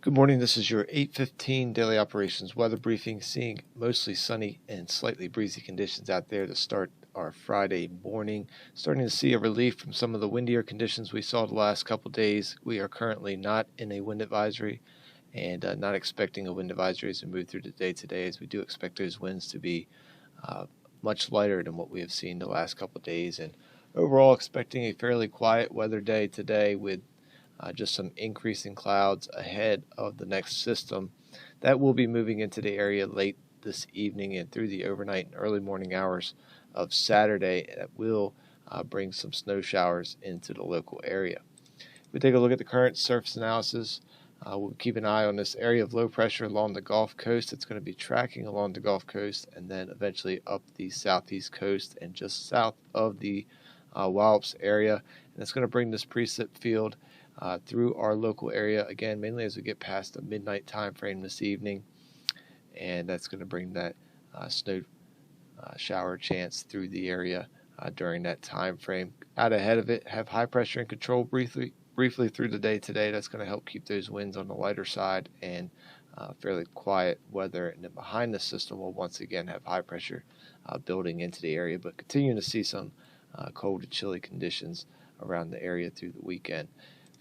Good morning. This is your 8:15 daily operations weather briefing, seeing mostly sunny and slightly breezy conditions out there to start our Friday morning. Starting to see a relief from some of the windier conditions we saw the last couple days. We are currently not in a wind advisory and not expecting a wind advisory as we move through the day today, as we do expect those winds to be much lighter than what we have seen the last couple days. And overall, expecting a fairly quiet weather day today with just some increasing clouds ahead of the next system that will be moving into the area late this evening and through the overnight and early morning hours of Saturday. That will bring some snow showers into the local area. If we take a look at the current surface analysis, we'll keep an eye on this area of low pressure along the Gulf Coast. It's going to be tracking along the Gulf Coast and then eventually up the southeast coast and just south of the Wallops area. And it's going to bring this precip field through our local area, again, mainly as we get past the midnight time frame this evening. And that's going to bring that snow shower chance through the area during that time frame. Out ahead of it, have high pressure and control briefly through the day today. That's going to help keep those winds on the lighter side and fairly quiet weather. And then behind the system, we'll once again have high pressure building into the area, but continuing to see some cold and chilly conditions around the area through the weekend.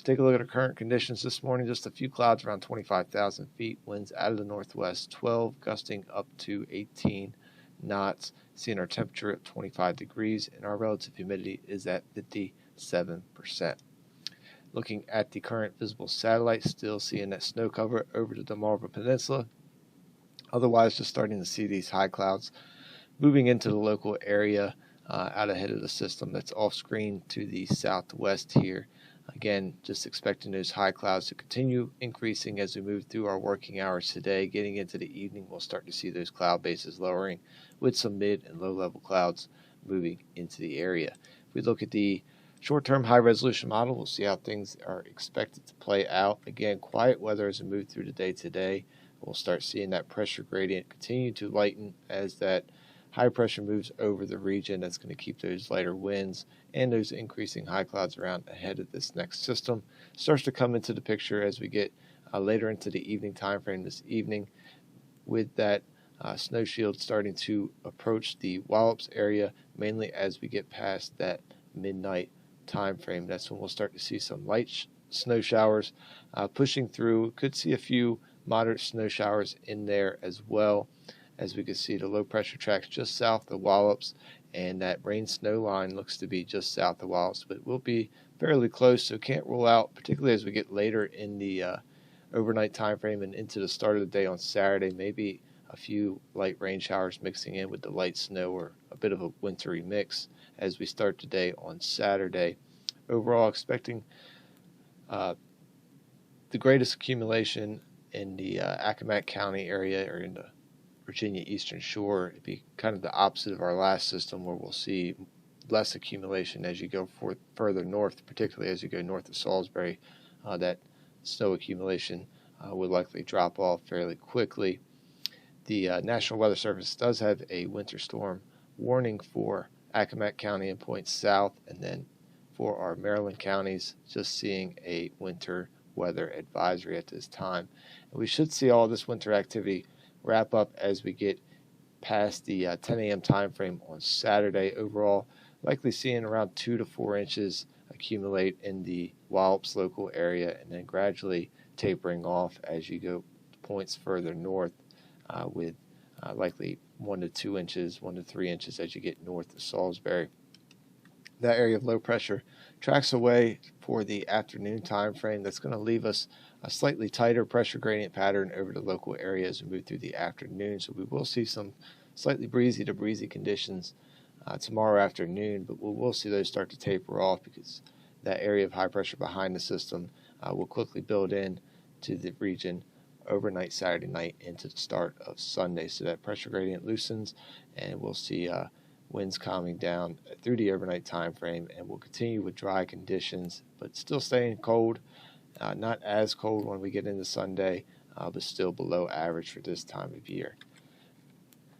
Take a look at our current conditions this morning. Just a few clouds around 25,000 feet. Winds out of the northwest, 12, gusting up to 18 knots. Seeing our temperature at 25 degrees, and our relative humidity is at 57%. Looking at the current visible satellite, still seeing that snow cover over the Delmarva Peninsula. Otherwise, just starting to see these high clouds moving into the local area out ahead of the system that's off screen to the southwest here. Again, just expecting those high clouds to continue increasing as we move through our working hours today. Getting into the evening, we'll start to see those cloud bases lowering with some mid and low level clouds moving into the area. If we look at the short-term high-resolution model, we'll see how things are expected to play out. Again, quiet weather as we move through the day today. We'll start seeing that pressure gradient continue to lighten as that high pressure moves over the region. That's going to keep those lighter winds and those increasing high clouds around ahead of this next system. Starts to come into the picture as we get later into the evening time frame this evening, with that snow shield starting to approach the Wallops area, mainly as we get past that midnight time frame. That's when we'll start to see some light snow showers pushing through. Could see a few moderate snow showers in there as well. As we can see, the low pressure tracks just south of Wallops, and that rain snow line looks to be just south of Wallops, but will be fairly close, so can't rule out, particularly as we get later in the overnight time frame and into the start of the day on Saturday, maybe a few light rain showers mixing in with the light snow, or a bit of a wintry mix as we start the day on Saturday. Overall, expecting the greatest accumulation in the Accomack County area, or in the Virginia Eastern Shore. It'd be kind of the opposite of our last system, where we'll see less accumulation as you go further north, particularly as you go north of Salisbury. That snow accumulation would likely drop off fairly quickly. The National Weather Service does have a winter storm warning for Accomack County and points south, and then for our Maryland counties, just seeing a winter weather advisory at this time. And we should see all this winter activity wrap up as we get past the 10 a.m. time frame on Saturday. Overall, likely seeing around 2 to 4 inches accumulate in the Wallops local area, and then gradually tapering off as you go points further north, with likely 1 to 2 inches, 1 to 3 inches as you get north of Salisbury. That area of low pressure tracks away for the afternoon time frame. That's going to leave us a slightly tighter pressure gradient pattern over the local area as we move through the afternoon. So we will see some slightly breezy to breezy conditions tomorrow afternoon, but we will see those start to taper off because that area of high pressure behind the system will quickly build in to the region overnight Saturday night into the start of Sunday. So that pressure gradient loosens, and we'll see winds calming down through the overnight time frame, and we'll continue with dry conditions, but still staying cold. Not as cold when we get into Sunday, but still below average for this time of year.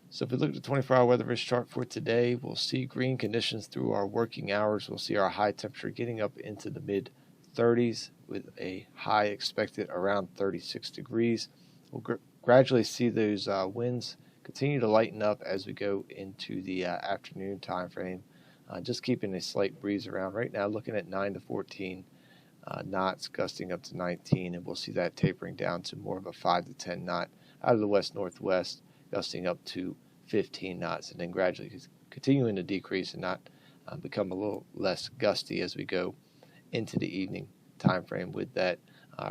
So if we look at the 24-hour weather risk chart for today, we'll see green conditions through our working hours. We'll see our high temperature getting up into the mid 30s with a high expected around 36 degrees. We'll gradually see those winds continue to lighten up as we go into the afternoon time frame. Just keeping a slight breeze around right now, looking at 9 to 14 knots, gusting up to 19, and we'll see that tapering down to more of a 5 to 10 knot out of the west-northwest, gusting up to 15 knots, and then gradually continuing to decrease and not become a little less gusty as we go into the evening time frame with that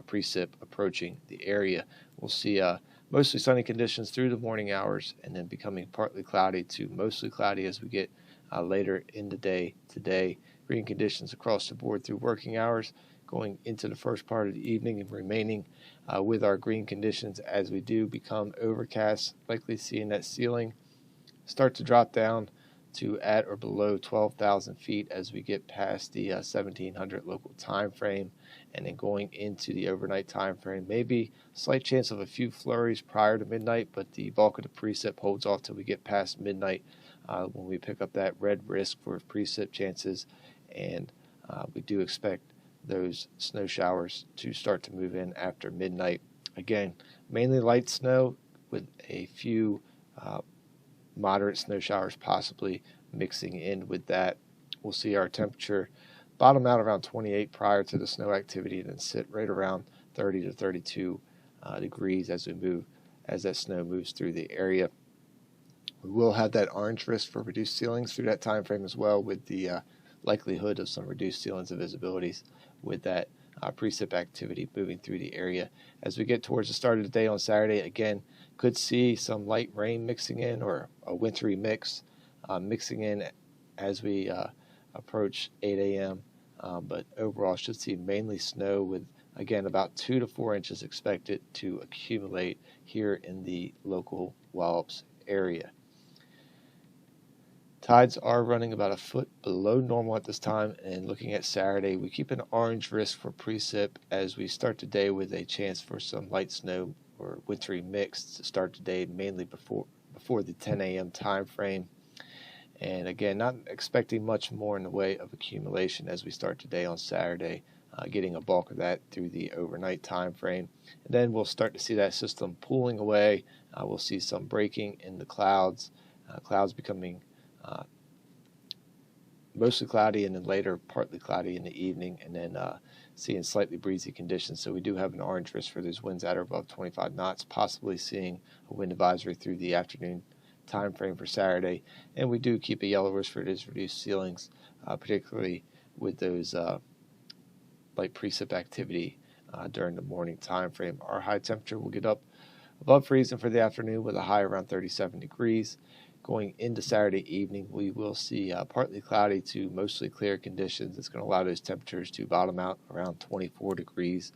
precip approaching the area. We'll see mostly sunny conditions through the morning hours and then becoming partly cloudy to mostly cloudy as we get later in the day today. Green conditions across the board through working hours, going into the first part of the evening and remaining with our green conditions as we do become overcast, likely seeing that ceiling start to drop down to at or below 12,000 feet as we get past the 1700 local time frame, and then going into the overnight time frame. Maybe slight chance of a few flurries prior to midnight, but the bulk of the precip holds off till we get past midnight when we pick up that red risk for precip chances, and we do expect those snow showers to start to move in after midnight. Again, mainly light snow with a few moderate snow showers possibly mixing in with that. We'll see our temperature bottom out around 28 prior to the snow activity and then sit right around 30 to 32 degrees as that snow moves through the area. We will have that orange risk for reduced ceilings through that time frame as well, with the likelihood of some reduced ceilings and visibilities with that precip activity moving through the area. As we get towards the start of the day on Saturday, again, could see some light rain mixing in, or a wintry mix mixing in as we approach 8 a.m. But overall should see mainly snow with, again, about 2 to 4 inches expected to accumulate here in the local Wallops area. Tides are running about a foot below normal at this time, and looking at Saturday, we keep an orange risk for precip as we start the day with a chance for some light snow or wintry mix to start the day, mainly before the 10 a.m. time frame. And again, not expecting much more in the way of accumulation as we start today on Saturday, getting a bulk of that through the overnight time frame. And then we'll start to see that system pulling away. We'll see some breaking in the clouds, clouds becoming mostly cloudy and then later partly cloudy in the evening, and then seeing slightly breezy conditions. So we do have an orange risk for those winds at or above 25 knots, possibly seeing a wind advisory through the afternoon time frame for Saturday. And we do keep a yellow risk for those reduced ceilings, particularly with those light precip activity during the morning time frame. Our high temperature will get up above freezing for the afternoon with a high around 37 degrees. Going into Saturday evening, we will see partly cloudy to mostly clear conditions. It's going to allow those temperatures to bottom out around 24 degrees.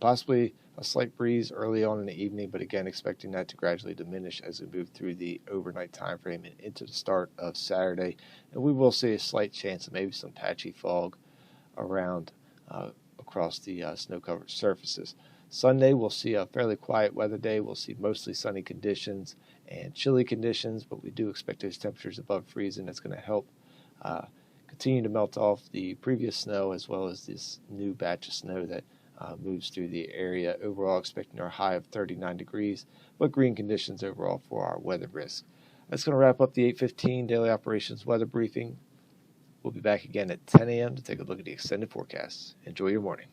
Possibly a slight breeze early on in the evening, but again, expecting that to gradually diminish as we move through the overnight time frame and into the start of Saturday. And we will see a slight chance of maybe some patchy fog around across the snow-covered surfaces. Sunday, we'll see a fairly quiet weather day. We'll see mostly sunny conditions and chilly conditions, but we do expect those temperatures above freezing. That's going to help continue to melt off the previous snow, as well as this new batch of snow that moves through the area. Overall, expecting our high of 39 degrees, but green conditions overall for our weather risk. That's going to wrap up the 8:15 daily operations weather briefing. We'll be back again at 10 a.m. to take a look at the extended forecasts. Enjoy your morning.